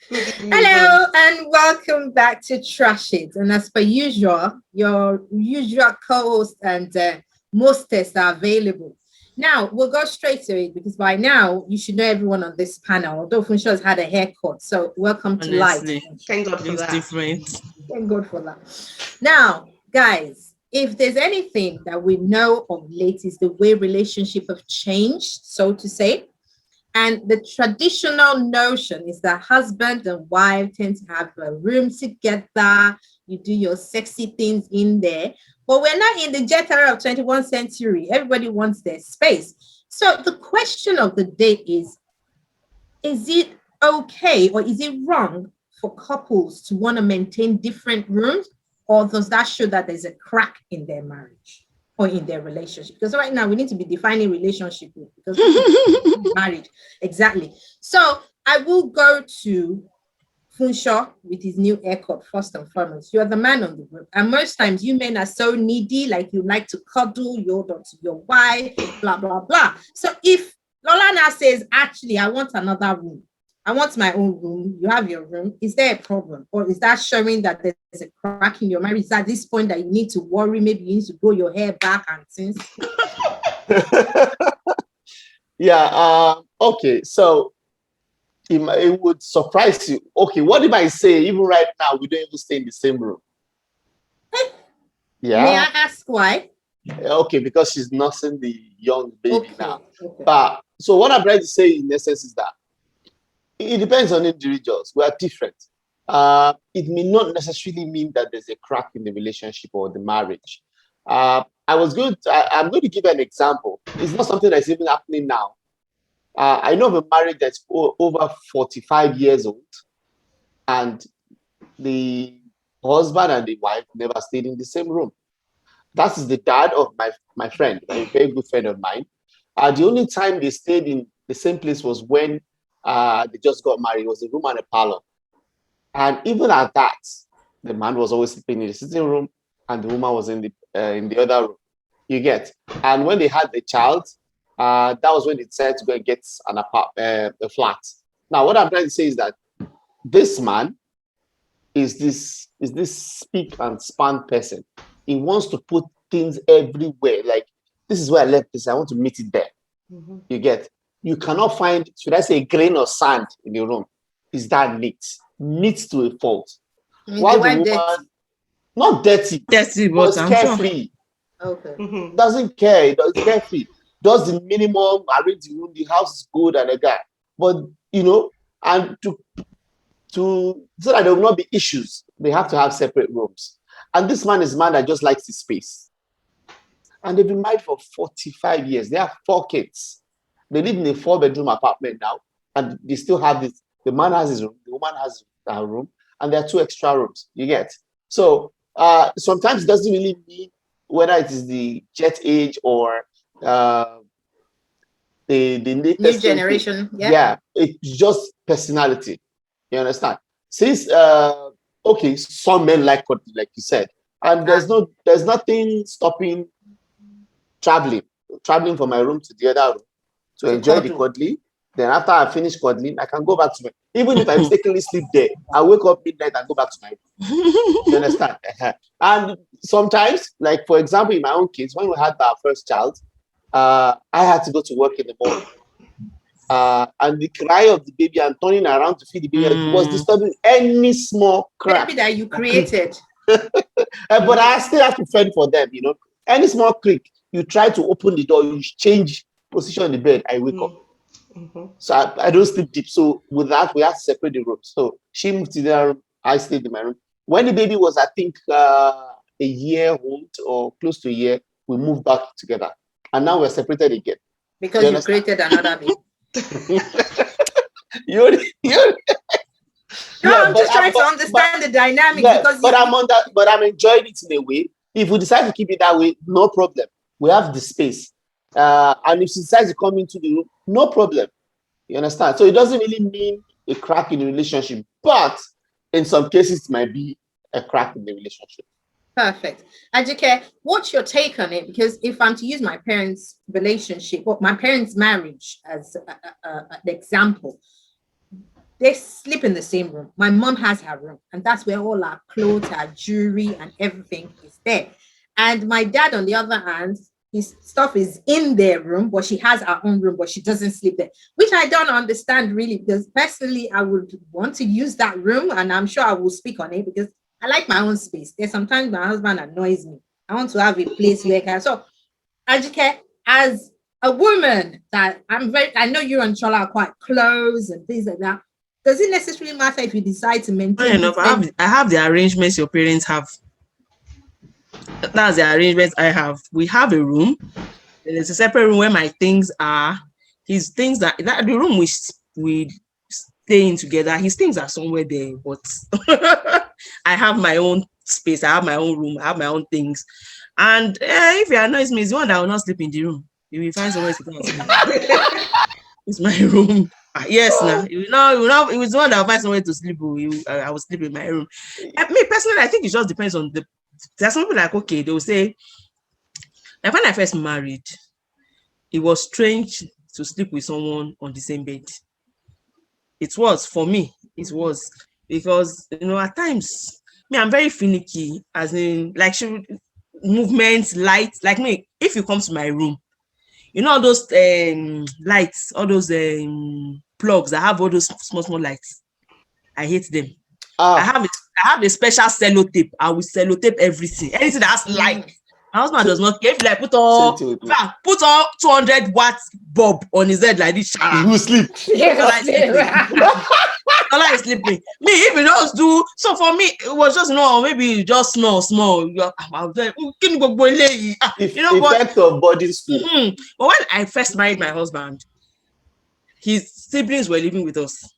Good evening, Hello and welcome back to Trash It. And as per usual, your usual co-host and mostest are available. Now we'll go straight to it because by now you should know everyone on this panel. Although Funsho has had a haircut, so welcome to life. Honestly, Funsho. thank God for It's that. different. Thank God for that. Now, guys, if there's anything that we know of late is the way relationships have changed, so to say. And the traditional notion is that husband and wife tend to have a room together. You do your sexy things in there. But we're not in the jet era of 21st century. Everybody wants their space. So the question of the day is it okay or is it wrong for couples to want to maintain different rooms? Or does that show that there's a crack in their marriage or in their relationship? Because right now we need to be defining relationship because marriage. Exactly. So I will go to Funshaw with his new haircut first and foremost. You're the man on the group. And most times you men are so needy, like you like to cuddle, you hold on to your wife, blah, blah, blah. So if Lola now says, actually, I want another room. I want my own room. You have your room. Is there a problem? Or is that showing that there's a crack in your marriage? Is at this point that you need to worry? Maybe you need to grow your hair back and things. Yeah. Okay. So it would surprise you. Okay. What if I say even right now we don't even stay in the same room? May I Yeah. ask why? Okay. Because she's nursing the young baby Okay. now. Okay. But so what I'm trying to say in essence is that it depends on individuals. We are different. It may not necessarily mean that there's a crack in the relationship or the marriage. I'm going to give an example. It's not something that's even happening now. I know of a marriage that's over 45 years old, and the husband and the wife never stayed in the same room. That is the dad of my friend, a very good friend of mine. The only time they stayed in the same place was when they just got married. It was a room and a parlor. And even at that, the man was always sleeping in the sitting room, and the woman was in the other room. You get. And when they had the child, that was when they decided to go and get a flat. Now, what I'm trying to say is that this man is this speak and span person. He wants to put things everywhere. Like, this is where I left this. I want to meet it there. Mhm. You get. You cannot find, should I say, a grain of sand in the room. Is that neat? Neat to a fault. Is the While the wife woman, dirty? not dirty, Dirty, but but it's I'm sure. carefree. Okay. Mhm. Doesn't care. It's carefree. Does the minimum, arrange the room, the house is good and a guy. But and to so that there will not be issues, they have to have separate rooms. And this man is a man that just likes his space. And they've been married for 45 years. They have 4 kids. They live in a 4-bedroom apartment now, and they still have this. The man has his room, the woman has her room, and there are 2 extra rooms. You get. So sometimes it doesn't really mean whether it is the jet age or uh, the New latest thing. generation. Yeah. Yeah, it's just personality. You understand? Since okay, some men like what, like you said, and there's nothing stopping traveling, traveling from my room to the other room to To enjoy the cuddle. cuddling. Then after I finish cuddling, I can go back to my, even if I mistakenly sleep there, I wake up midnight and go back to my room. You understand? And sometimes, like for example, in my own case, when we had our first child, I had to go to work in the morning. And the cry of the baby and turning around to feed the baby was Mm. disturbing any small crack Baby that you or creak. created. But I still have to fend for them. Any small creak, you try to open the door, you change position in the bed, I wake up. Mhm. So I don't sleep deep. So with that, we have to separate the rooms. So she moved to their room, I stayed in my room. When the baby was, I think, a year old or close to a year, we moved back together. And now we're separated again. You Because you understand? created another baby. you No, yeah, I'm just trying to understand the dynamics yeah, because but I'm enjoying it in a way. If we decide to keep it that way, no problem. We have the space. And if she decides to come into the room, no problem. You understand? So it doesn't really mean a crack in the relationship, but in some cases it might be a crack in the relationship. perfect. Ajike, what's your take on it? Because if I'm to use my parents' relationship or my parents' marriage as an example, they sleep in the same room. My mom has her room, and that's where all our clothes, our jewelry, and everything is there. And my dad, on the other hand, his stuff is in their room, but she has her own room, but she doesn't sleep there, which I don't understand really, because personally, I would want to use that room, and I'm sure I will speak on it because I like my own space. There's sometimes my husband annoys me. I want to have a place where I can. So, Ajike, as a woman that I know you and Chola are quite close and things like that. Does it necessarily matter if you decide to maintain? Enough, I have the arrangements your parents have. That's the arrangements I have. We have a room. There's a separate room where my things are. His things that the room we stay in together. His things are somewhere there, but I have my own space. I have my own room. I have my own things. And if he annoys me, it's the one that will not sleep in the room. He will find somewhere to go and sleep. It's my room. Yes, now it was the one that will find somewhere to sleep. I will sleep in my room. Me personally, I think it just depends on there's some people like, okay, they will say, like when I first married, it was strange to sleep with someone on the same bed. It was for me, it was because at times I'm very finicky, as in like movements, lights. Like me, if you come to my room, all those lights, all those plugs that have all those small lights, I hate them. I have a special sellotape. I will sellotape everything. Anything that has light. My husband does not care. If you like put all 200 watts bulb on his head like this. He will sleep. Ola is sleeping. Me, if he does do so, for me, it was just maybe just small. I'll tell you, effect of body school. But when I first married my husband, his siblings were living with us.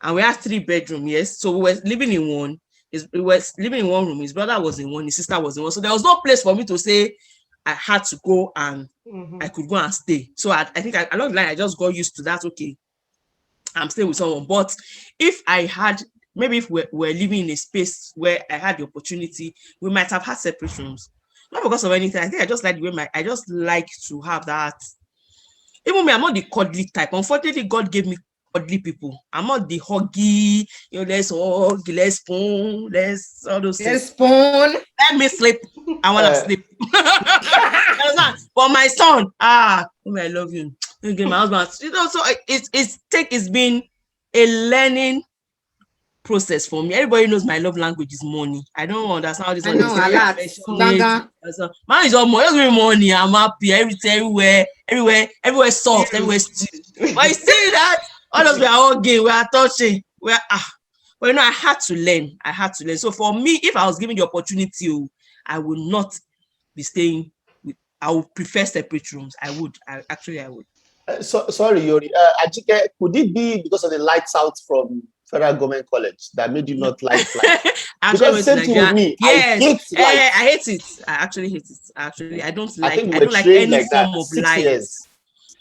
And we had 3 bedrooms, yes. So we were living in one. We were living in one room. His brother was in one. His sister was in one. So there was no place for me to say I had to go and I could go and stay. So I think along the line, I just got used to that. Okay, I'm staying with someone. But if we're living in a space where I had the opportunity, we might have had separate rooms. Not because of anything. I think I just like the way I just like to have that. Even me, I'm not the cuddly type. Unfortunately, God gave me cuddly people. I'm not the huggy, let's hug, let's spoon, let's all those things. Spoon. Let me sleep. I want to sleep. But my son, I love you. My husband, so it's been a learning process for me. Everybody knows my love language is money. I don't understand how this one is. Mine is all money. Just give me money. I'm happy. Everywhere soft. Everywhere still. But you see that all of us are all gay. We are touching. But I had to learn. So for me, if I was given the opportunity, I would not be staying with. I would prefer separate rooms. I would. Sorry, Yori. Ajike, could it be because of the lights out from Federal Government College that made you not like lights? Because same thing with me. Yes. I hate it. I actually hate it. I don't like any form of light.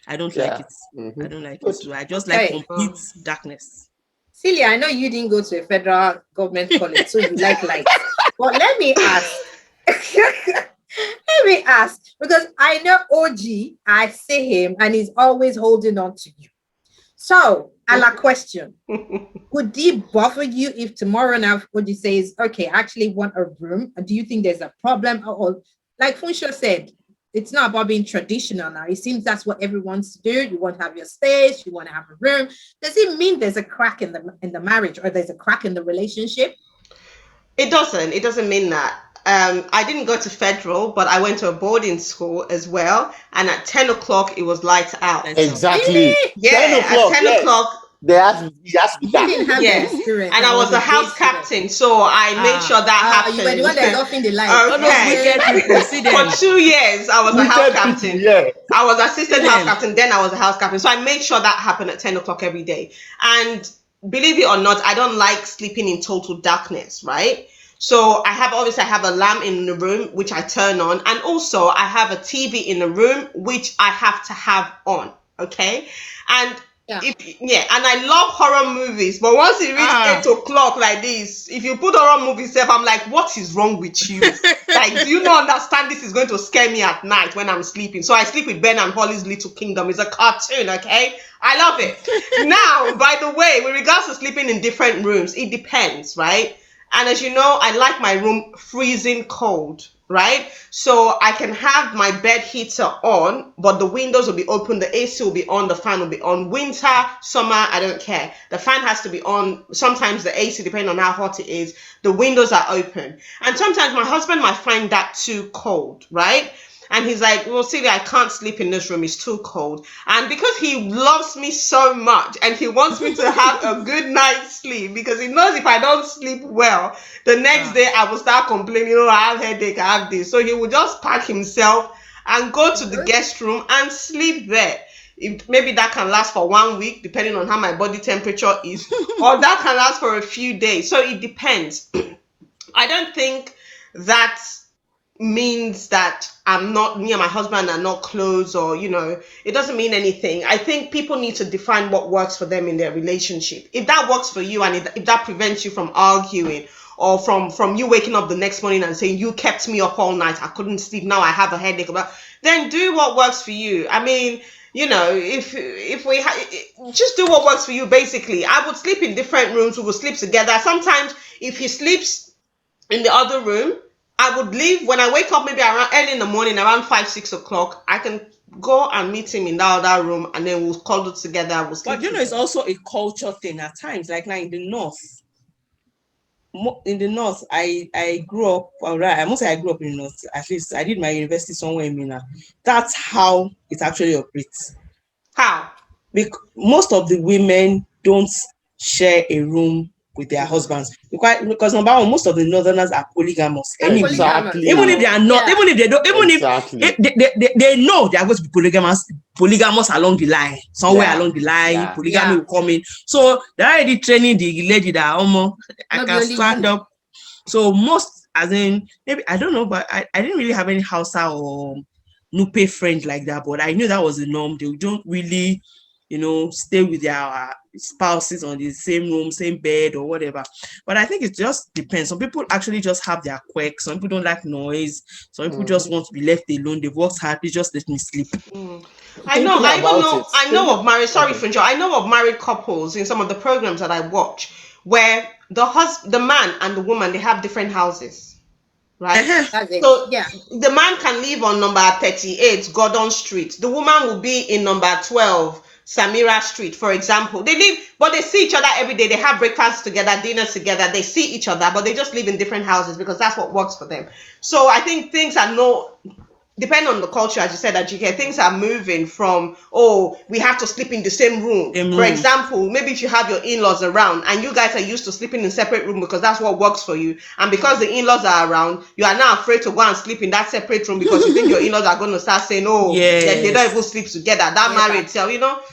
I don't like it. I don't like it. So I just like complete darkness. Celia, I know you didn't go to a Federal Government College, so you like light. But let me ask, because I know OG, I see him, and he's always holding on to you. So, question, would it bother you if tomorrow now OG says, okay, I actually want a room? Do you think there's a problem? Or like Funsho said, it's not about being traditional now. It seems that's what everyone wants to do. You want to have your space, you want to have a room. Does it mean there's a crack in the marriage, or there's a crack in the relationship? It doesn't mean that. I didn't go to Federal, but I went to a boarding school as well. And at 10 o'clock, it was lights out. Exactly. Yeah, 10 o'clock. He has to be that. Yes. And I was the house captain, so I made sure that happened. You were the one that got in the light. Okay. For 2 years, I was the house captain. I was assistant house captain, then I was the house captain. So I made sure that happened at 10 o'clock every day. And believe it or not, I don't like sleeping in total darkness, right? So I have a lamp in the room, which I turn on. And also I have a TV in the room, which I have to have on. Okay. And And I love horror movies, but once it reaches 8 o'clock like this, if you put horror movies up, I'm like, what is wrong with you? Like, do you not understand this is going to scare me at night when I'm sleeping? So I sleep with Ben and Holly's Little Kingdom. It's a cartoon, okay? I love it. Now, by the way, with regards to sleeping in different rooms, it depends, right? And as you know, I like my room freezing cold, right? So I can have my bed heater on, but the windows will be open, the AC will be on, the fan will be on. Winter, summer, I don't care. The fan has to be on. Sometimes the AC, depending on how hot it is, the windows are open. And sometimes my husband might find that too cold, right? And he's like, well, Celia, I can't sleep in this room. It's too cold. And because he loves me so much and he wants me to have a good night's sleep, because he knows if I don't sleep well, the next day I will start complaining, oh, I have headache, I have this. So he will just pack himself and go to the guest room and sleep there. Maybe that can last for 1 week, depending on how my body temperature is, or that can last for a few days. So it depends. I don't think that means that me and my husband are not close, or it doesn't mean anything. I think people need to define what works for them in their relationship. If that works for you, and if that prevents you from arguing, or from you waking up the next morning and saying, you kept me up all night, I couldn't sleep, now I have a headache, then do what works for you. I mean, if we just do what works for you. Basically, I would sleep in different rooms, we would sleep together. Sometimes if he sleeps in the other room, I would leave. When I wake up, maybe around early in the morning, around 5-6 o'clock, I can go and meet him in that other room, and then we'll cuddle together. We'll sleep. But it's also a culture thing at times. Like now in the north, I grew up. Right, I must say I grew up in the north. At least I did my university somewhere in Mina. That's how it actually operates. How? Because most of the women don't share a room with their husbands, because number one, most of the northerners are polygamous. Exactly. Even if they are not, even if they don't, even if they know they are going to be polygamous along the line, somewhere along the line, polygamy will come in. So they're already training the lady that I can stand up. So most, as in, maybe I don't know, but I didn't really have any Hausa or Nupe friends like that. But I knew that was the norm. They don't really, stay with their spouses on the same room, same bed or whatever. But I think it just depends. Some people actually just have their quirks. Some people don't like noise. Some people just want to be left alone. They've worked hard. They just let me sleep. I know of married. Sorry, Funjo. I know of married couples in some of the programs that I watch where the man and the woman, they have different houses. Right? So the man can live on number 38 Gordon Street. The woman will be in number 12 Samira Street, for example. They live, but they see each other every day. They have breakfast together, dinners together. They see each other, but they just live in different houses because that's what works for them. So I think things are depend on the culture, as you said, Ajike, things are moving from, we have to sleep in the same room. For example, maybe if you have your in-laws around and you guys are used to sleeping in separate room because that's what works for you, and because the in-laws are around, you are now afraid to go and sleep in that separate room because you think your in-laws are going to start saying, they don't even sleep together, that married itself,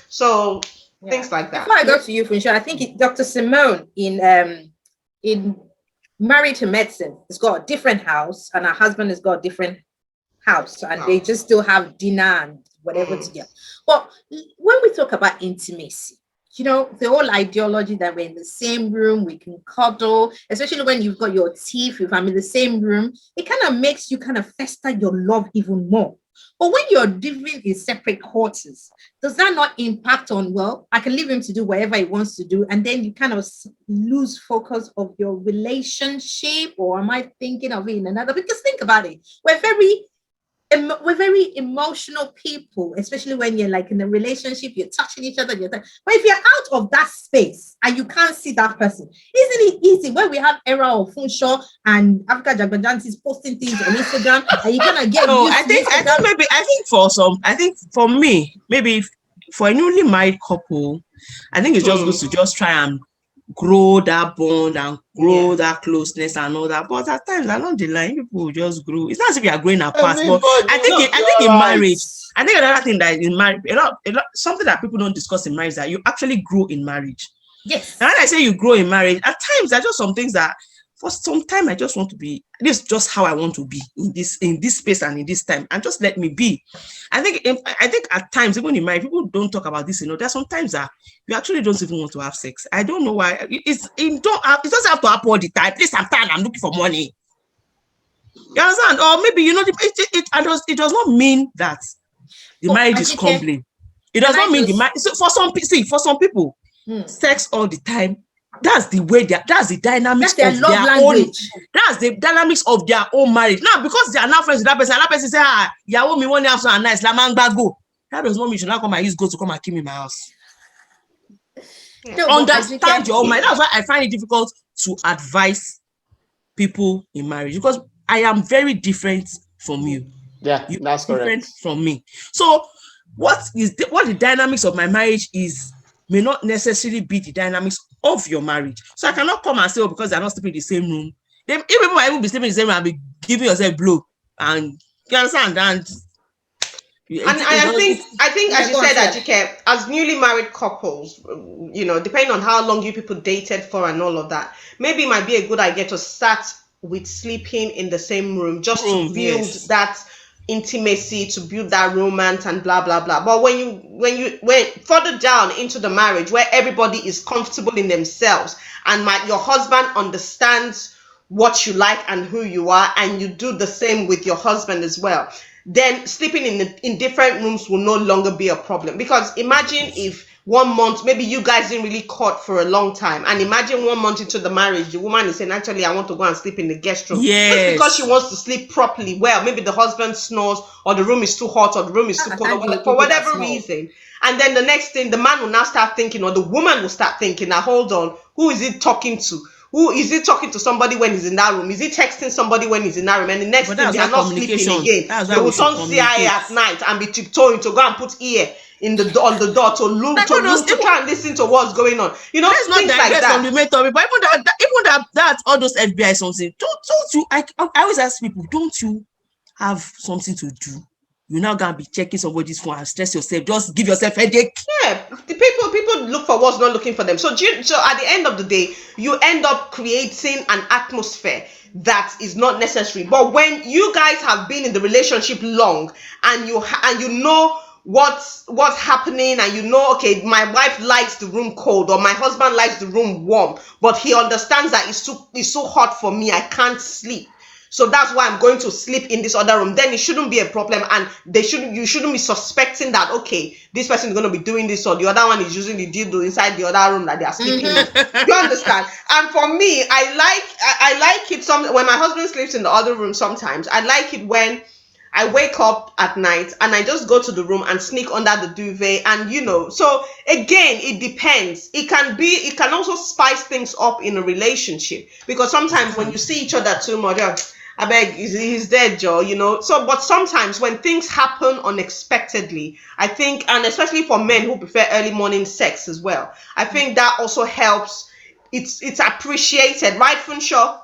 so things like that. Before I go to you, Funsho, I think Dr. Simone in Married to Medicine has got a different house and her husband has got a different house, and they just still have dinner and whatever together. But when we talk about intimacy, the whole ideology that we're in the same room, we can cuddle, especially when you've got your teeth, if I'm in the same room, it kind of makes you kind of fester your love even more. But when you're living in separate quarters, does that not impact on, I can leave him to do whatever he wants to do, and then you kind of lose focus of your relationship? Or am I thinking of it in another? Because think about it, we're very emotional people, especially when you're like in a relationship, you're touching each other. But if you're out of that space and you can't see that person, isn't it easy when we have era of Funsho and Africa Jagbajantis posting things on Instagram and you kind of get I think for me, maybe for a newly married couple, I think it's just good to just try and grow that bond and grow that closeness and all that. But at times along the line, people just grow. It's not as if you are growing apart. But I think in marriage, I think another thing that in marriage, a lot something that people don't discuss in marriage is that you actually grow in marriage. Yes. And when I say you grow in marriage, at times there are just some things that for some time, I just want to be, this is just how I want to be in this space and in this time, and just let me be. I think at times, even in marriage, people don't talk about this, there's sometimes that you actually don't even want to have sex. I don't know why. It doesn't have to happen all the time. Please, I'm looking for money. You understand? Or maybe, it does not mean that the marriage is crumbling. It does not mean the marriage. So for some people, sex all the time, that's the way that's the dynamics of their own. That's the dynamics of their own marriage. Now, because they are now friends with that person say, you me one have some nice lamanga go. That does not mean you should not come and use go to come and kill me in my house. Understand your own mind. That's why I find it difficult to advise people in marriage, because I am very different from you. Yeah, that's different correct. from me. So what the dynamics of my marriage is may not necessarily be the dynamics of your marriage. So I cannot come and say, because they're not sleeping in the same room. Then if people might even be sleeping in the same room and be giving yourself blow, and you understand? I think as you said, Ajike, as newly married couples, depending on how long you people dated for and all of that, maybe it might be a good idea to start with sleeping in the same room, just to build that intimacy, to build that romance and blah blah blah. But when you went further down into the marriage, where everybody is comfortable in themselves, and your husband understands what you like and who you are, and you do the same with your husband as well, then sleeping in different rooms will no longer be a problem. Because imagine if 1 month, maybe you guys didn't really court for a long time, and imagine 1 month into the marriage, the woman is saying, actually, I want to go and sleep in the guest room. Just because she wants to sleep properly. Well, maybe the husband snores, or the room is too hot, or the room is too cold, or for whatever reason. And then the next thing, the man will now start thinking, or the woman will start thinking, now hold on, who is he talking to? Who is he talking to? Somebody when he's in that room? Is he texting somebody when he's in that room? And the next thing, they are not sleeping again. They will turn CI at night and be tiptoeing to go and put ear on the door to look to try and listen to what's going on. Let's not digress from the main topic, but even that all those FBI something. Don't you? I always ask people, don't you have something to do? You're now gonna be checking somebody's phone and stress yourself. Just give yourself a headache. Yeah, the people look for what's not looking for them. So at the end of the day, you end up creating an atmosphere that is not necessary. But when you guys have been in the relationship long, and you know what's happening, and okay, my wife likes the room cold, or my husband likes the room warm, but he understands that it's so hot for me, I can't sleep. So that's why I'm going to sleep in this other room. Then it shouldn't be a problem, and you shouldn't be suspecting that, okay, this person is going to be doing this, or the other one is using the dildo inside the other room that they are sleeping in. You understand? And for me, I like it when my husband sleeps in the other room. Sometimes I like it when I wake up at night and I just go to the room and sneak under the duvet, and so again, it depends. It can also spice things up in a relationship, because sometimes when you see each other too much, I beg, he's dead, Joe, So, but sometimes when things happen unexpectedly, I think, and especially for men who prefer early morning sex as well, I think that also helps. It's appreciated, right, Funshaw?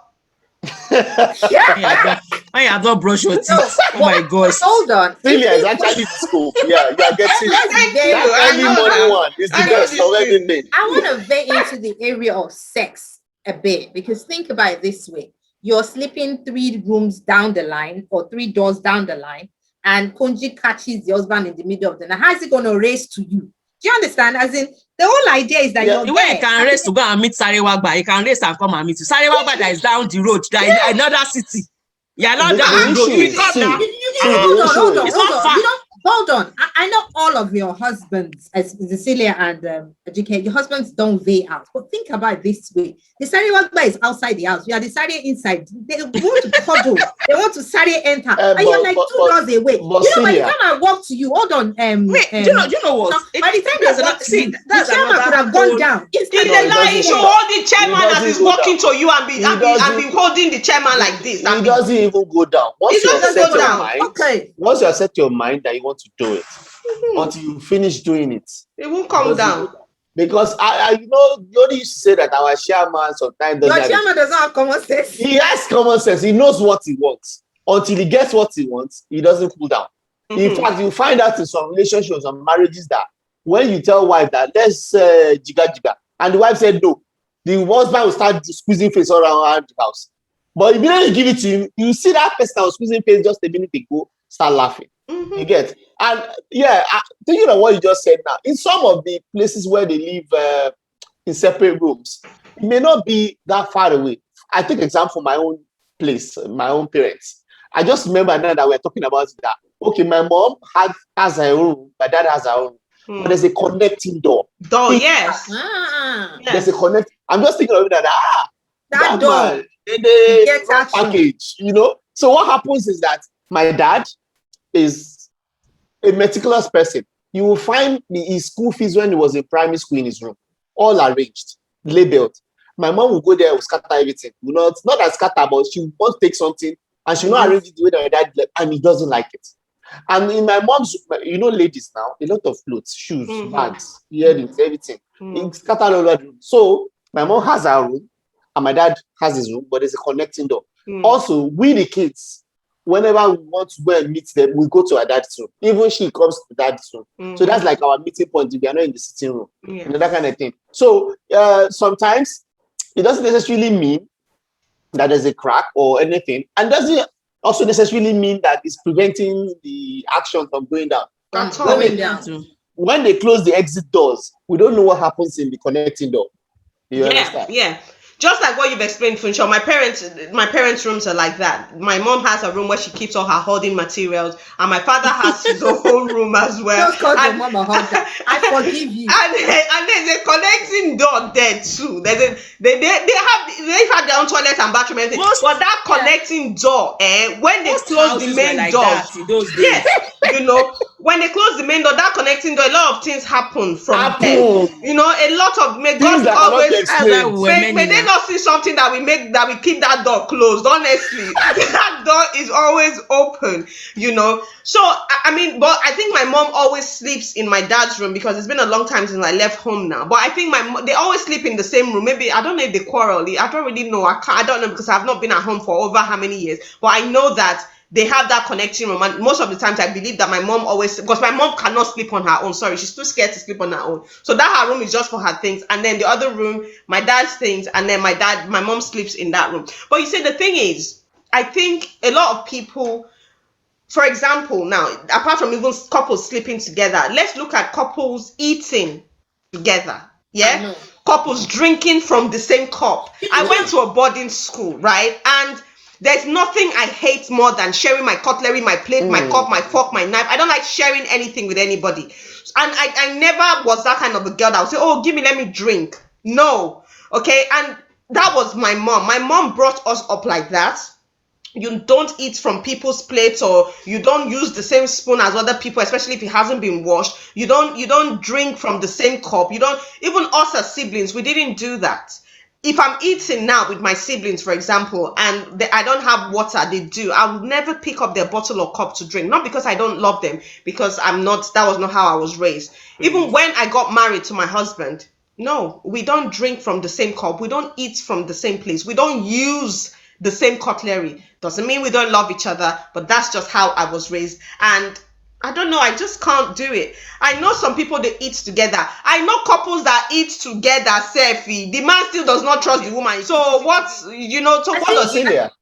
I have not brushed your teeth. Oh my gosh. Hold on. Celia is actually the scope. Yeah, you are getting that early morning one. It's the best of everything. I want to veer into the area of sex a bit, because think about it this way. You're sleeping 3 rooms down the line, or 3 doors down the line, and Konji catches the husband in the middle of the night. How is he going to race to you? Do you understand? As in, the whole idea is that you're the way you can race to go and meet Sarewagba, you can race and come and meet you. Sarewagba that is down the road, that is another city. You're not down the road. Hold on. I know all of your husbands, as Cecilia and JK, your husbands don't veil out. But think about it this way. The Sarewagba is outside the house. You are the Sari inside. They want to cuddle. They want to Sari enter. And you're like 2 doors away. By the time I walk to you, hold on. Wait, you know what? By the time I walk to you, the chairman could have gone down. He should hold the chairman as he's walking to you and be holding the chairman like this. He doesn't even go down. Once you have set your mind that you want to do it, until you finish doing it, it won't come down. Because you only used to say that our chairman sometimes doesn't. Your chairman doesn't have common sense. He has common sense. He knows what he wants. Until he gets what he wants, he doesn't cool down. In fact, you find out in some relationships, some marriages, that when you tell wife that let's jiga, and the wife said no, the husband will start squeezing face all around the house. But if you don't give it to him, you see that person that was squeezing face just a minute ago start laughing. You get? And thinking of what you just said now, in some of the places where they live in separate rooms, it may not be that far away. I take example my own place, my own parents. I just remember now that we're talking about that. Okay, my mom has her own room, my dad has her own room, but there's a connecting door. Yes. There's a connect. I'm just thinking of it that door. Man, the package, you know. So what happens is that my dad is a meticulous person. You will find his school fees when he was in primary school in his room, all arranged, labeled. My mom will go there, will scatter everything. Not as scatter, but she wants to take something and she will not arrange it the way that my dad left, and he doesn't like it. And in my mom's, you know, ladies now, a lot of clothes, shoes, bags, earrings, everything. It's scattered all over the room. So my mom has her room and my dad has his room, but there's a connecting door. Also, we the kids, whenever we want to go and meet them, we go to our dad's room. Even she comes to dad's room. So that's like our meeting point if we are not in the sitting room. You know, that kind of thing. So sometimes it doesn't necessarily mean that there's a crack or anything, and doesn't also necessarily mean that it's preventing the action from going down. When they close the exit doors, we don't know what happens in the connecting door. You understand? Yeah. Just like what you've explained, Funshaw, my parents' rooms are like that. My mom has a room where she keeps all her hoarding materials, and my father has his own room as well. Just call your mama hoarder. I forgive you. And there's a connecting door there too. They have their own toilet and bathroom and everything. But that connecting door, when they close the main door, you know, when they close the main door, that connecting door, a lot of things happen from there. You know, a lot of may God always may they not see something that we keep that door closed. Honestly, that door is always open, you know. So I mean, but I think my mom always sleeps in my dad's room because it's been a long time since I left home now. But I think they always sleep in the same room. Maybe I don't know if they quarrel. I don't really know. I don't know because I've not been at home for over how many years. But I know that they have that connecting room, and most of the times I believe that my mom always, because my mom cannot sleep on her own. Sorry, she's too scared to sleep on her own. So that her room is just for her things, and then the other room, my dad's things, and then my mom sleeps in that room. But you see, the thing is, I think a lot of people, for example, now apart from even couples sleeping together, let's look at couples eating together. Yeah, couples drinking from the same cup. I went to a boarding school, right, and there's nothing I hate more than sharing my cutlery, my plate, my cup, my fork, my knife. I don't like sharing anything with anybody. And I never was that kind of a girl that would say, oh, give me, let me drink. No. Okay. And that was my mom. My mom brought us up like that. You don't eat from people's plates, or you don't use the same spoon as other people, especially if it hasn't been washed. You don't drink from the same cup. You don't, even us as siblings, we didn't do that. If I'm eating now with my siblings, for example, and I don't have water, they do, I would never pick up their bottle or cup to drink. Not because I don't love them, because that was not how I was raised. Even when I got married to my husband, no, we don't drink from the same cup. We don't eat from the same place. We don't use the same cutlery. Doesn't mean we don't love each other, but that's just how I was raised. And I don't know, I just can't do it. I know some people, they eat together. I know couples that eat together, Sefi. The man still does not trust the woman. So what, you know, so what does Celia,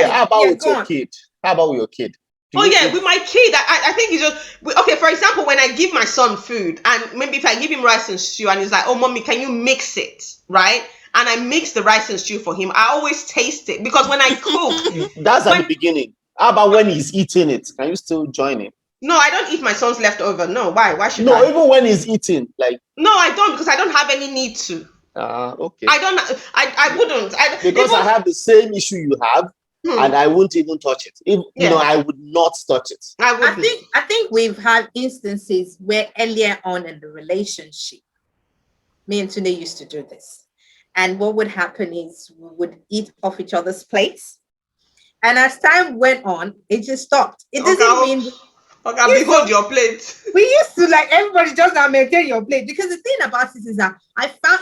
how about with your kid? How about with your kid? With my kid, I think it's just, okay, for example, when I give my son food, and maybe if I give him rice and stew, and he's like, oh, mommy, can you mix it, right? And I mix the rice and stew for him, I always taste it, because when I cook... That's at the beginning. How about when he's eating it? Can you still join him? No, I don't eat my son's leftover. No, why should I? No, even when he's eating, like... No, I don't, because I don't have any need to. Okay. I wouldn't. Because I have the same issue you have, and I won't even touch it. You know, I would not touch it. I think we've had instances where earlier on in the relationship, me and Tunde used to do this. And what would happen is we would eat off each other's plates. And as time went on, it just stopped. It doesn't mean... Okay, behold your plate. We used to, like, everybody just now maintain your plate, because the thing about this is that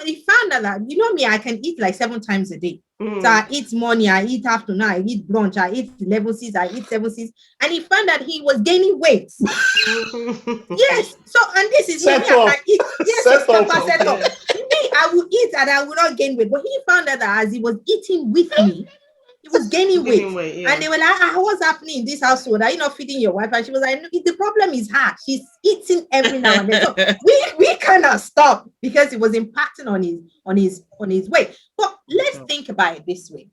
he found out that, you know me, I can eat like 7 times a day. So I eat morning, I eat afternoon, I eat brunch, I eat 11 C's, I eat 7 C's, and he found that he was gaining weight. Yes. So, and this is me, I eat. Yes, set up. Me, I will eat that I would not gain weight. But he found out that as he was eating with me, he was gaining weight. And they were like, what's happening in this household? Are you not feeding your wife? And she was like, no, the problem is her. She's eating every now and then. So we kind of stopped because it was impacting on his weight. But let's think about it this way.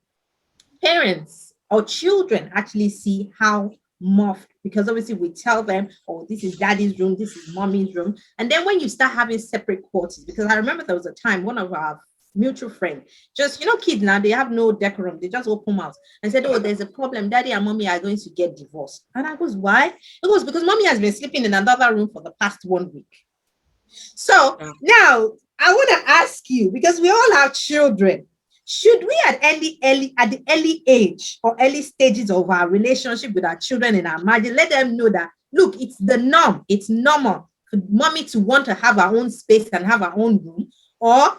Parents or children actually see how morphed, because obviously we tell them, oh, this is daddy's room, this is mommy's room. And then when you start having separate quarters, because I remember there was a time one of our mutual friend, just, kids now, they have no decorum, they just open mouth and said, oh, there's a problem, daddy and mommy are going to get divorced. And I was, why? It was because mommy has been sleeping in another room for the past 1 week. So now I want to ask you, because we all have children, should we at the early age or early stages of our relationship with our children in our marriage, let them know that, look, it's the norm, it's normal for mommy to want to have her own space and have her own room, or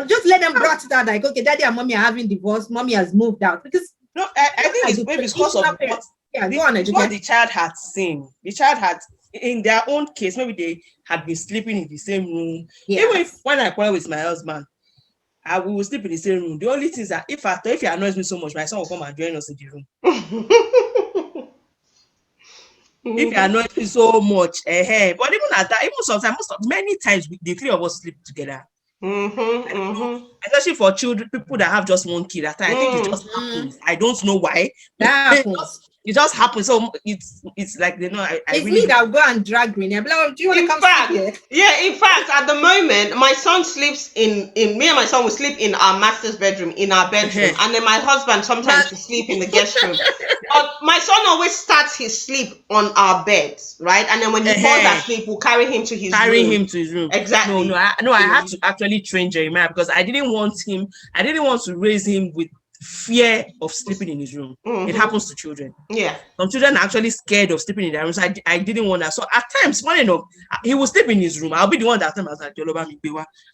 just let them brought it out like, okay, daddy and mommy are having divorce, mommy has moved out. Because I think it's maybe because of what the child had seen. The child had, in their own case, maybe they had been sleeping in the same room. Yes. Even when I quarrel with my husband, we will sleep in the same room. The only thing is that if he annoys me so much, my son will come and join us in the room. If he annoys me so much, but even at that, even sometimes, many times, the three of us sleep together. Especially for children, people that have just one kid. I think it just happens. I don't know why. It just happens. So it's like, it's really me that will go and drag Green. Do you want to come sleep here? Yeah, in fact, at the moment, my son sleeps in me and my son will sleep in our master's bedroom, in our bedroom, and then my husband sometimes will sleep in the guest room. But my son always starts his sleep on our beds, right? And then when he falls asleep, we'll carry him to his room. Exactly. I had to actually train Jeremiah, because I didn't want to raise him with fear of sleeping in his room. It happens to children. Yeah. Some children are actually scared of sleeping in their room. So I didn't want that. So at times, funny enough, he will sleep in his room. I'll be the one that time I was like, I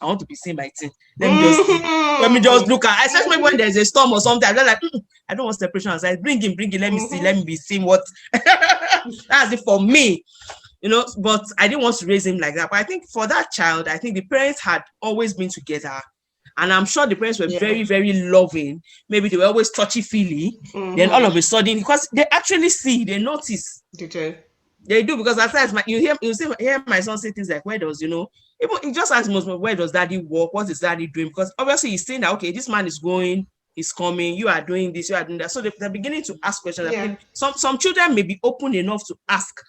want to be seeing my thing. Let me just look at, especially when there's a storm or something. I'm like, I don't want separation. I was like, bring him, let me be seeing what that's it for me. But I didn't want to raise him like that. But I think for that child, I think the parents had always been together. And I'm sure the parents were very, very loving. Maybe they were always touchy-feely. Then all of a sudden, because they actually see, they notice. Okay. They do, because at times you hear my son say things like, where does, even he just asks most, where does daddy work? What is daddy doing? Because obviously he's saying that, okay, this man is going, he's coming, you are doing this, you are doing that. So they're beginning to ask questions. Yeah. Some children may be open enough to ask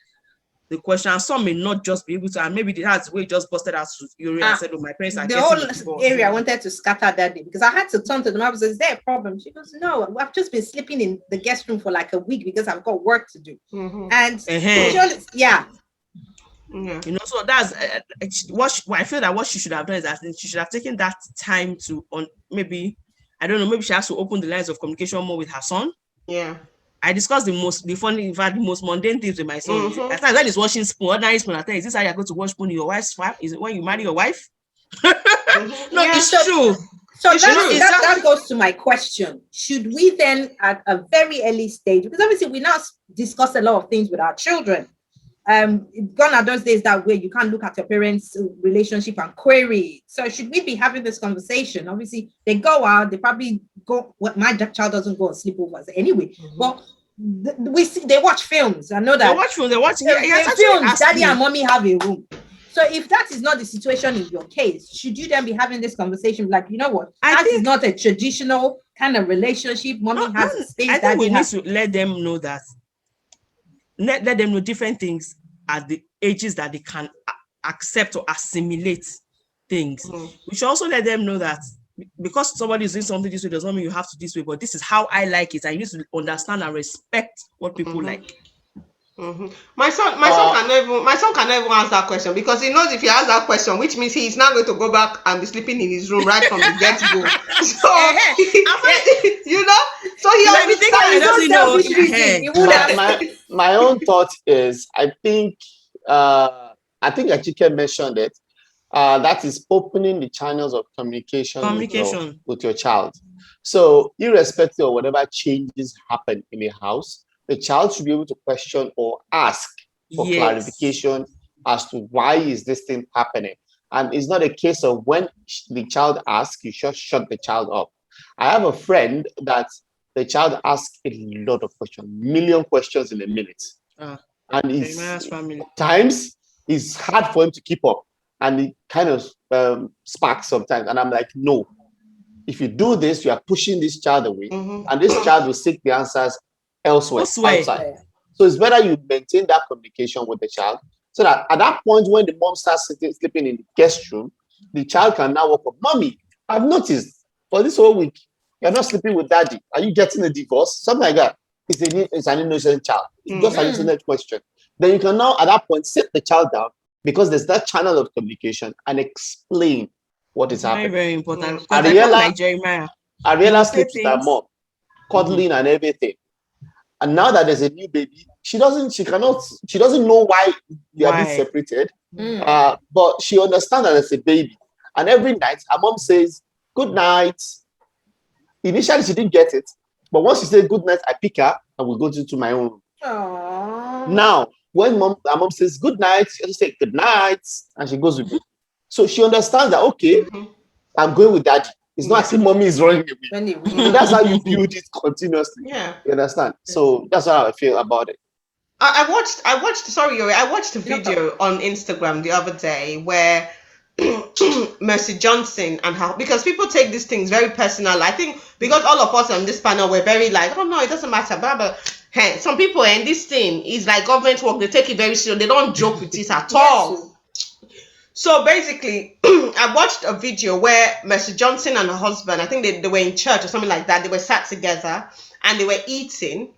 the question, some may not just be able to, and maybe that's where just busted out to Yuri and said, oh, my parents are the whole area wanted to scatter that day, because I had to turn to the mom and say, is there a problem? She goes, no, I've just been sleeping in the guest room for like a week because I've got work to do. And so that's I feel that what she should have done is that she should have taken that time to maybe she has to open the lines of communication more with her son. Yeah. I discussed the most mundane things with my son. At times when he's washing spoon, ordinary spoon, I tell you, is this how you're going to wash spoon in your wife's wife? Is it when you marry your wife? It's true. So that goes to my question. Should we then, at a very early stage, because obviously we now discuss a lot of things with our children. Gone are those days that way you can't look at your parents' relationship and query. So should we be having this conversation? Obviously, they go out, they probably go. My child doesn't go on sleepovers anyway. But they watch films. I know that they watch films. They watch films. Daddy and mommy have a room. So if that is not the situation in your case, should you then be having this conversation? Like, you know what? That is not a traditional kind of relationship. Mommy has a space. I think we need to let them know that. Let them know different things at the ages that they can accept or assimilate things. We should also let them know that because somebody is doing something this way does not mean you have to this way, but this is how I like it. And you need to understand and respect what people like. My son can never answer that question, because he knows if he asks that question, which means he's not going to go back and be sleeping in his room right from the get-go. So so he always my own thought is, I think Achike mentioned it. That is opening the channels of communication. With your child. So irrespective of whatever changes happen in a house, the child should be able to question or ask for clarification as to why is this thing happening. And it's not a case of when the child asks, you just shut the child up. I have a friend that the child asks a lot of questions, million questions in a minute. And times it's hard for him to keep up. And it kind of sparks sometimes. And I'm like, no. If you do this, you are pushing this child away. And this child will seek the answers elsewhere, outside. So it's better you maintain that communication with the child. So that at that point, when the mom starts sleeping in the guest room, the child can now walk up. Mommy, I've noticed for this whole week, you're not sleeping with daddy. Are you getting a divorce? Something like that. It's an innocent child. It's just an innocent question. Then you can now, at that point, sit the child down because there's that channel of communication and explain what is happening. Very, very important. Ariella sleeps with her mom, cuddling and everything. And now that there's a new baby, she doesn't know why they are being separated. But she understands that it's a baby. And every night, her mom says, good night. Initially, she didn't get it. But once she said good night, I pick her and we go to my own room. Now, when her mom says good night, she just say good night. And she goes with me. So she understands that, okay, I'm going with daddy. It's not as if mommy is running away. So that's how you build it continuously. You understand? So that's how I feel about it. I watched a video on Instagram the other day where Mercy Johnson and her, because people take these things very personal. I think because all of us on this panel were very like, oh no, it doesn't matter, blah, blah. Hey, some people and this thing is like government work, they take it very serious. They don't joke with it at all. So basically, I watched a video where Mercy Johnson and her husband, I think they were in church or something like that. They were sat together and they were eating.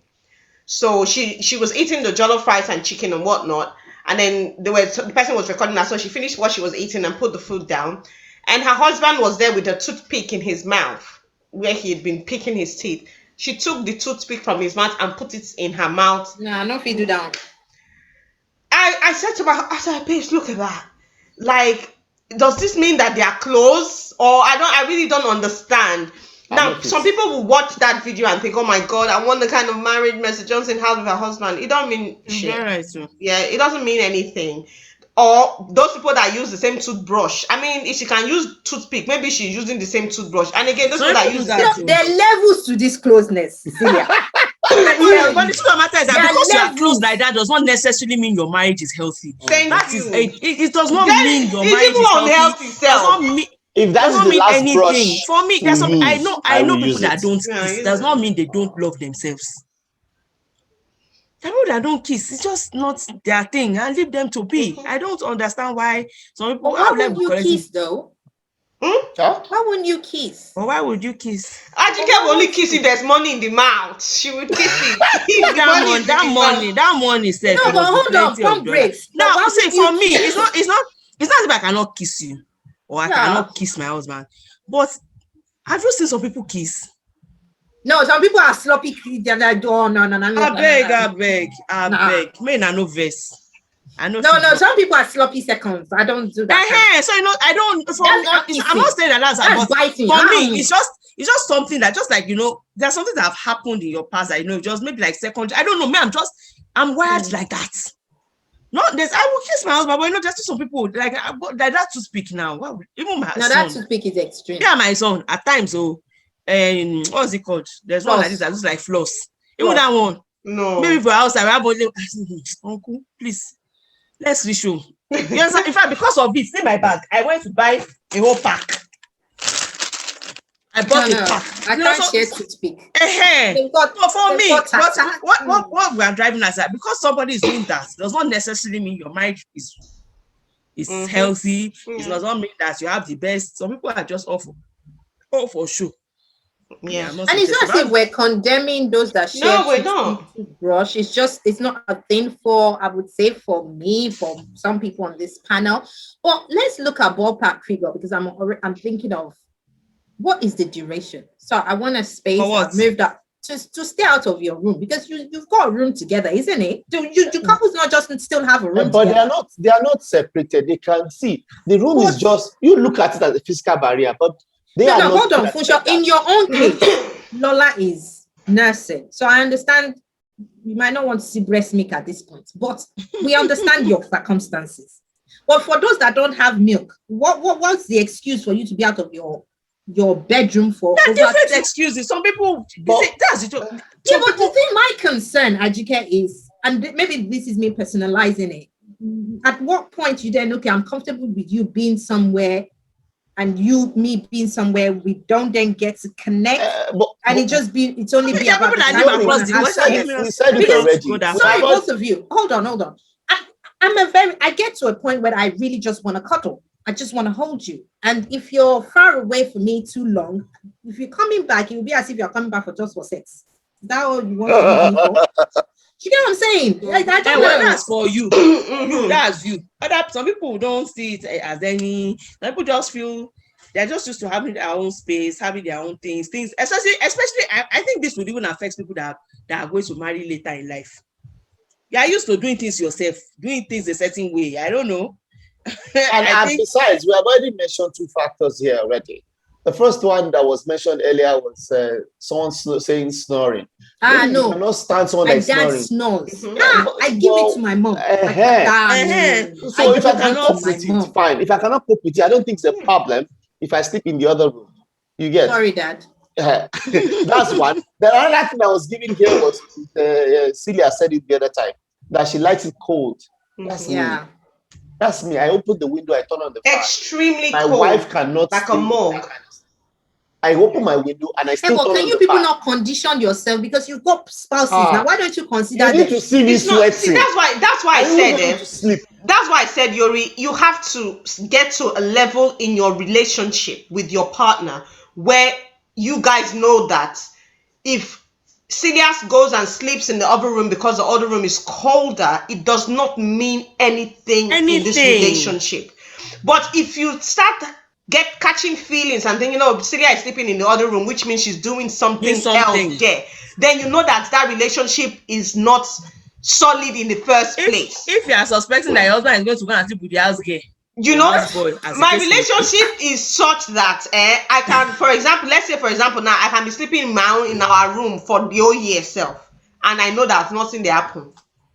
So she was eating the jollof rice and chicken and whatnot. And then the person was recording her. So she finished what she was eating and put the food down. And her husband was there with a toothpick in his mouth where he had been picking his teeth. She took the toothpick from his mouth and put it in her mouth. Nah, no feed you down. I said to I said, babes, look at that. Like, does this mean that they are close? Or I really don't understand. Now, some people will watch that video and think, oh my God, I want the kind of marriage Mercy Johnson has with her husband. It don't mean shit. Yeah, it doesn't mean anything. Or those people that use the same toothbrush. I mean, if she can use toothpick, maybe she's using the same toothbrush. And again, those people that use that. There are levels to this closeness, Cecilia. But the truth of the matter is that because you are close like that does not necessarily mean your marriage is healthy. It does not mean your marriage is healthy. It does not mean. If that is the last anything. Brush for me, there's some I know people that don't kiss. Does not mean they don't love themselves. The people that don't kiss, it's just not their thing. And leave them to be. I don't understand why some people. Why would you kiss though? Why wouldn't you kiss? Or why would you kiss? Ajike will only kiss if there's money in the mouth. She would kiss it. that money said. No, but hold on, pump breaks. Now, say for me, it's not if I cannot kiss you or I cannot kiss my husband. But have you seen some people kiss? No, some people are sloppy. They're like, oh no. I beg. Men are no verse. No, some people are sloppy seconds. I don't do that. So I don't. I'm not saying that that's biting. For me, it's just something that just like there's something that have happened in your past that just maybe like second. I don't know. Me, I'm wired like that. No, I will kiss my husband, but there's some people like that to speak now. Even my son. Now that to speak is extreme. Yeah, my son at times. What's it called? There's one like this that looks like floss. Even that one. No. Maybe for outside, uncle, please. Let's reshow. Yes, in fact, because of this, in my bag, I went to buy a whole pack. I bought a pack. I can't share toothpick. But for me, what we are driving at that because somebody is doing that does not necessarily mean your marriage is healthy. It does not mean that you have the best. Some people are just all for show. Yeah, and it's not as if we're condemning those that share. No, we don't. Toothbrush. It's not a thing for, I would say, for me, for some people on this panel. But let's look at ballpark figure because I'm thinking of what is the duration. So I want a space. I've moved up to stay out of your room because you've got a room together, isn't it? Do couples not just still have a room? But together? they are not separated. They can see the room is just you look at it as a physical barrier, but. Hold on, Funsho. In your own case, Lola is nursing. So I understand you might not want to see breast milk at this point, but we understand your circumstances. But for those that don't have milk, what's the excuse for you to be out of your bedroom for? There are different excuses. Some people, that's it. Yeah, but the thing, my concern, Ajike, is, and maybe this is me personalizing it. At what point you then, okay, I'm comfortable with you being somewhere, and me being somewhere, we don't then get to connect, and it's only be about people that live across the world. We said it already. Sorry, both of you. Hold on. I get to a point where I really just want to cuddle. I just want to hold you. And if you're far away from me too long, if you're coming back, it will be as if you're coming back for sex. Is that all you want to meet me for? You get what I'm saying? I don't know. That's for you. That's you. Some people don't see it as any. Some people just feel they're just used to having their own space, having their own things. Especially, I think this would even affect people that are going to marry later in life. You are used to doing things yourself, doing things a certain way. I don't know. And besides, we have already mentioned 2 factors here already. The first one that was mentioned earlier was someone saying snoring. No. You cannot stand someone like snoring. My dad snores. I give it to my mom. So if I can cope with it, fine. If I cannot cope with it, I don't think it's a problem if I sleep in the other room. You get? Sorry, Dad. That's one. The other thing I was giving here was Celia said it the other time that she likes it cold. That's me. That's me. I open the window, I turn on the fan. Extremely my cold. My wife cannot like a mug. I open my window and I still turn on the fan. Can you people not condition yourself because you've got spouses now? Why don't you consider you need to see me sweating? That's why I said That's why I said, Yori, you have to get to a level in your relationship with your partner where you guys know that if Silias goes and sleeps in the other room because the other room is colder, it does not mean anything in this relationship. But if you start catching feelings and thinking, Celia is sleeping in the other room, which means she's doing something else there, then you know that relationship is not solid in the first place. If you are suspecting that your husband is going to go and sleep with the house girl, my relationship is such that I can, for example, let's say for example now I can be sleeping in our room for the whole year itself, and I know that nothing there happen.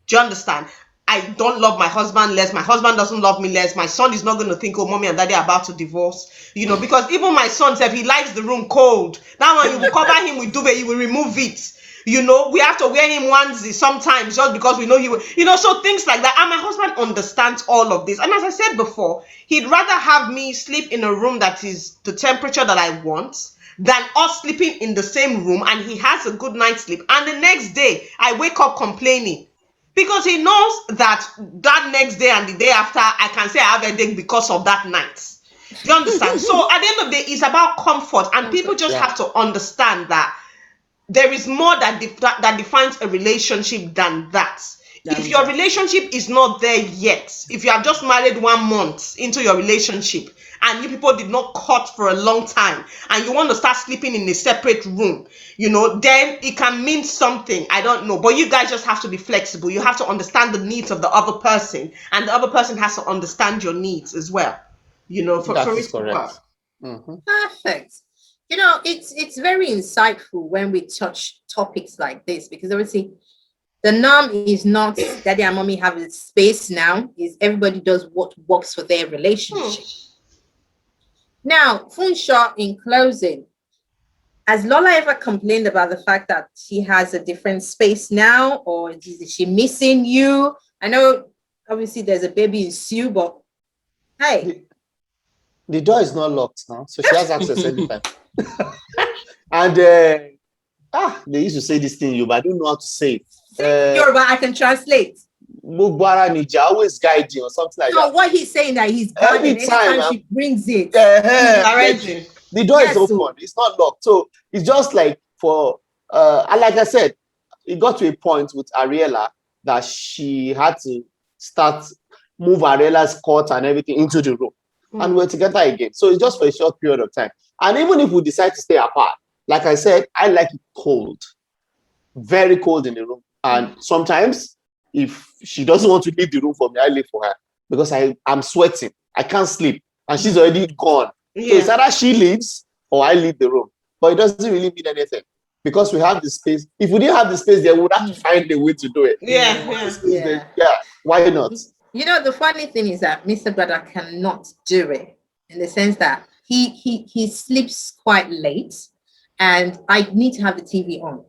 Do you understand? I don't love my husband less. My husband doesn't love me less. My son is not going to think, mommy and daddy are about to divorce. Because even my son said he likes the room cold. That one, you will cover him with duvet, you will remove it. We have to wear him onesie sometimes just because we know he will, so things like that. And my husband understands all of this. And as I said before, he'd rather have me sleep in a room that is the temperature that I want than us sleeping in the same room and he has a good night's sleep. And the next day, I wake up complaining. Because he knows that next day and the day after, I can say I have a headache because of that night. Do you understand? So at the end of the day, it's about comfort. And people just have to understand that there is more that defines a relationship than that. If your relationship is not there yet, if you have just married 1 month into your relationship and you people did not cut for a long time and you want to start sleeping in a separate room, then it can mean something. I don't know. But you guys just have to be flexible. You have to understand the needs of the other person, and the other person has to understand your needs as well. For it to work. Mm-hmm. Perfect. It's very insightful when we touch topics like this, because obviously the norm is not daddy and mommy have a space now, is everybody does what works for their relationship. Now, Funshaw, in closing, has Lola ever complained about the fact that she has a different space now, or is she missing you? I know obviously there's a baby in Sue, but hey. The door is not locked now, so she has access anytime. And they used to say this thing, but I don't know how to say it. Yoruba, I can translate. Mugbara Nija, always guide you or something like that. So what he's saying that he's guarding anytime she brings it. The door is open, it's not locked. So it's just like and like I said, it got to a point with Ariella that she had to move Ariella's cot and everything into the room. And we're together again. So it's just for a short period of time. And even if we decide to stay apart, like I said, I like it cold. Very cold in the room. And sometimes, if she doesn't want to leave the room for me, I leave for her. Because I'm sweating. I can't sleep. And she's already gone. Yeah. So it's either she leaves or I leave the room. But it doesn't really mean anything. Because we have the space. If we didn't have the space, they would have to find a way to do it. Yeah. Why not? You know, the funny thing is that Mr. Brother cannot do it in the sense that he sleeps quite late, and I need to have the TV on.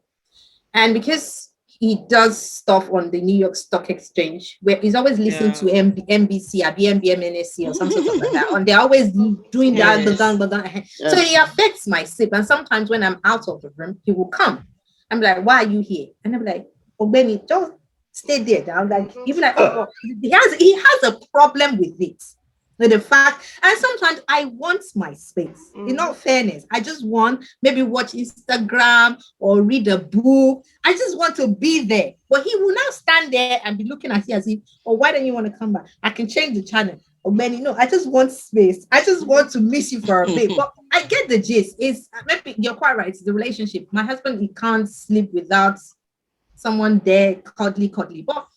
And because he does stuff on the New York Stock Exchange, where he's always listening to NBC or BMBMNSC or something like that, and they're always doing that. So it affects my sleep. And sometimes when I'm out of the room, he will come. I'm like, why are you here? And I'm like, oh, Benny, just stay there. I'm like, even like, oh, he has a problem with it. With the fact, and sometimes I want my space. In all fairness, I just want maybe watch Instagram or read a book. I just want to be there. But he will now stand there and be looking at you as if, oh, why don't you want to come back? I can change the channel. Oh, man, no, I just want space. I just want to miss you for a bit. But I get the gist. It's maybe you're quite right. It's the relationship. My husband, he can't sleep without someone there, cuddly. But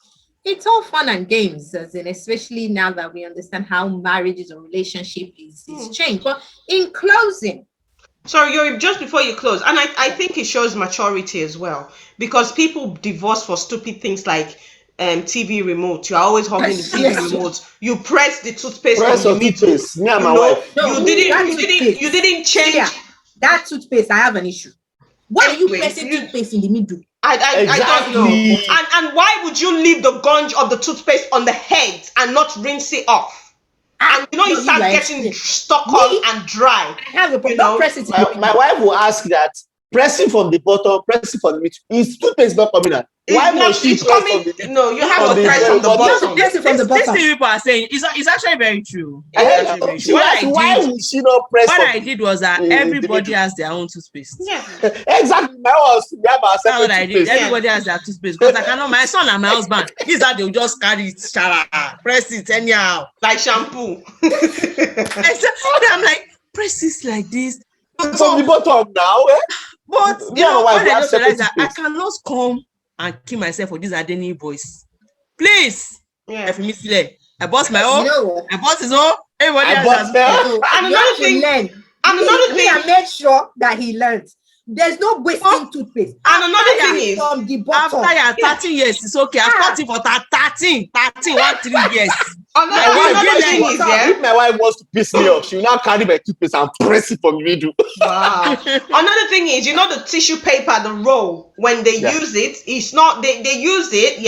it's all fun and games, as in, especially now that we understand how marriages or relationship is changed. But in closing, sorry, you're just before you close, and I think it shows maturity as well, because people divorce for stupid things like TV remote. You're always holding the TV remote. You press the toothpaste from the middle. Me and my wife. You didn't change. Yeah, that toothpaste, I have an issue. Why are you pressing toothpaste in the middle? I don't know. And why would you leave the gunge of the toothpaste on the head and not rinse it off? And you start getting stuck on and dry. I have a problem. Press it. My wife will ask that, pressing from the bottom, pressing from the middle. Is toothpaste not coming out? Why must she press from the middle? No, you have to press from the bottom. Press from the bottom. These people are saying it's actually very true. Why would she not press? What I did was that everybody has their own toothpaste. Yeah, exactly. That's what I did. Everybody has their toothpaste, because I cannot. My son and my husband, is that they'll just carry it, press it anyhow, like shampoo. I'm like, press this like this from the bottom now. But you know, when I just realized that I cannot come and kill myself for this Adeni voice. Please. Yeah. I bought my own. I bought his own. Everybody else has and another thing. I made sure that he learned. There's no wasting toothpaste. And another thing is, from the bottom. After you're 13 years, it's okay. I've got it for 13, 3 years. Another thing is, if my wife wants to piss me off, she will now carry my toothpaste and press it from the middle. Wow. Another thing is, the tissue paper, the roll, when they use it, it's not, they use it,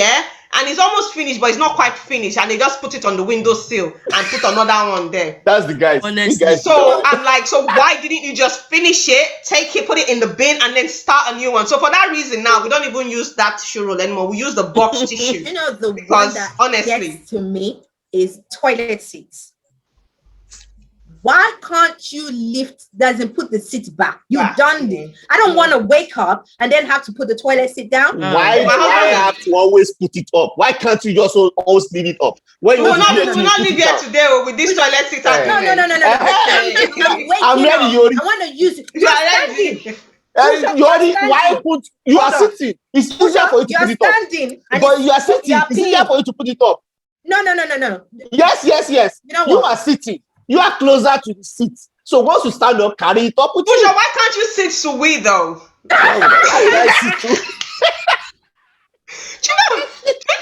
and it's almost finished, but it's not quite finished, and they just put it on the windowsill and put another one there. That's the guys. Honestly. So I'm like, so why didn't you just finish it, take it, put it in the bin, and then start a new one? So for that reason, now we don't even use that tissue roll anymore. We use the box tissue. The one that honestly gets to me is toilet seats. Why can't you doesn't put the seat back? You've done it. I don't want to wake up and then have to put the toilet seat down. Why do I have to always put it up? Why can't you just always leave it up? We will not leave here today with this toilet seat. No. I'm ready, Yori. I want to use it. You're standing. You are sitting. It's easier for you to put it up. But you are sitting. It's easier for you to put it up. No. Yes. You are sitting. You are closer to the seat. So once you stand up, carry it up with you. Why can't you sit Suwi though?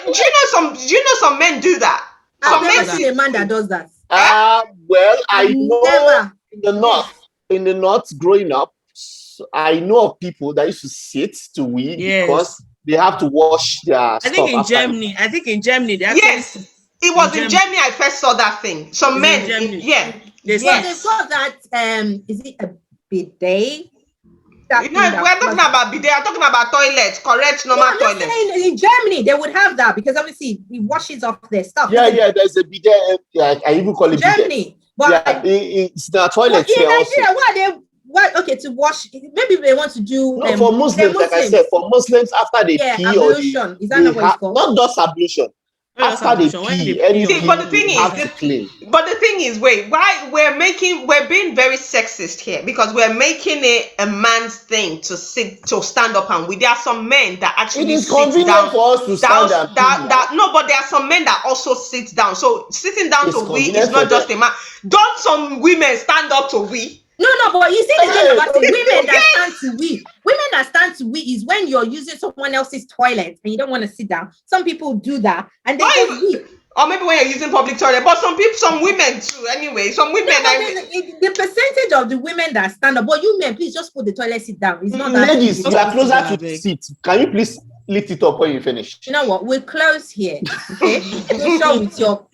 Do you know some men do that? I've never seen a man that does that. Well, I know in the north growing up, I know of people that used to sit to weed because they have to wash their stuff. I think in Germany, they actually it was in Germany I first saw that thing. Some men, they've got that. Is it a bidet? We're talking about bidet. I'm talking about toilets, correct, normal toilets. In Germany, they would have that because obviously it washes off their stuff. Yeah. There's a bidet. I even call it Germany, bidet. But it's the toilet. In Nigeria, to wash? Maybe they want to do. For Muslims, like I said, for Muslims after they pee ablution. Is that not what it's called? Not just ablution. After they pee, but the thing is, why we're being very sexist here, because we're making it a man's thing to stand up and there are some men that actually it is convenient for us to stand up. No, but there are some men that also sit down. So sitting down to wee is not just a man. Don't some women stand up to wee? No, but you see the thing about the women that stand to wee. Women that stand to wee is when you're using someone else's toilet and you don't want to sit down. Some people do that and they just wee. Or maybe when you're using public toilet, but some women too. Anyway, some women. The percentage of the women that stand up, but you men, please just put the toilet seat down. It's not that. Ladies, you are closer to the seat. Can you please lift it up when you finish? You know what? We'll close here. Okay. So sure with your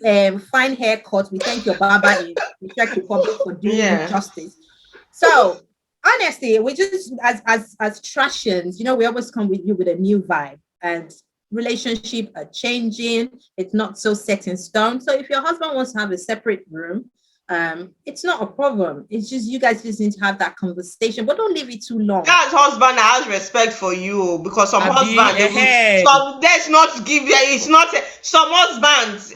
fine haircut. We thank your barber in the Czech Republic for doing justice. So honestly, we just as Trashians, you know, we always come with you with a new vibe, and relationship are changing. It's not so set in stone. So if your husband wants to have a separate room, it's not a problem. It's just you guys just need to have that conversation, but don't leave it too long. That husband has respect for you, because some husbands, some let's not give you. It's not some husbands.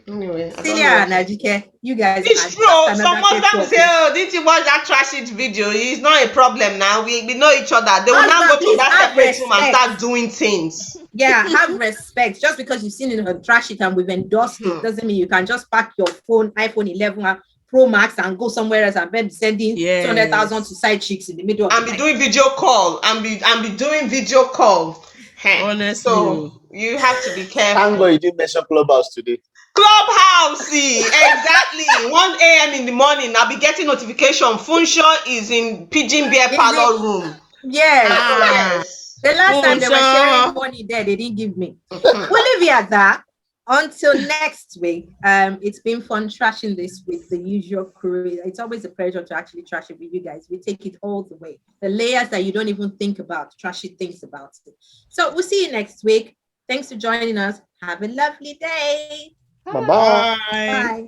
Anyway, Celia and Ajike, you guys. It's true. Some husbands say, "Oh, didn't you watch that trashy video? It's not a problem now. We know each other." They will now go to that separate room and start doing things. Yeah, have respect. Just because you've seen it on trash it and we've endorsed it doesn't mean you can just pack your phone, iPhone 11 Pro Max, and go somewhere else and be sending 200,000 to side chicks in the middle of the night. Doing video call and be doing video call. Honestly, so you have to be careful. Thank God you didn't mention Clubhouse today. Clubhouse, exactly. 1 a.m. in the morning, I'll be getting notification. Funsho is in Pigeon Bear Parlor room. Yes. The last time they were sharing money there, they didn't give me. We'll leave it at that. Until next week, it's been fun trashing this with the usual crew. It's always a pleasure to actually trash it with you guys. We take it all the way. The layers that you don't even think about, trashy things about it. So we'll see you next week. Thanks for joining us. Have a lovely day. Bye-bye.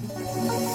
Bye.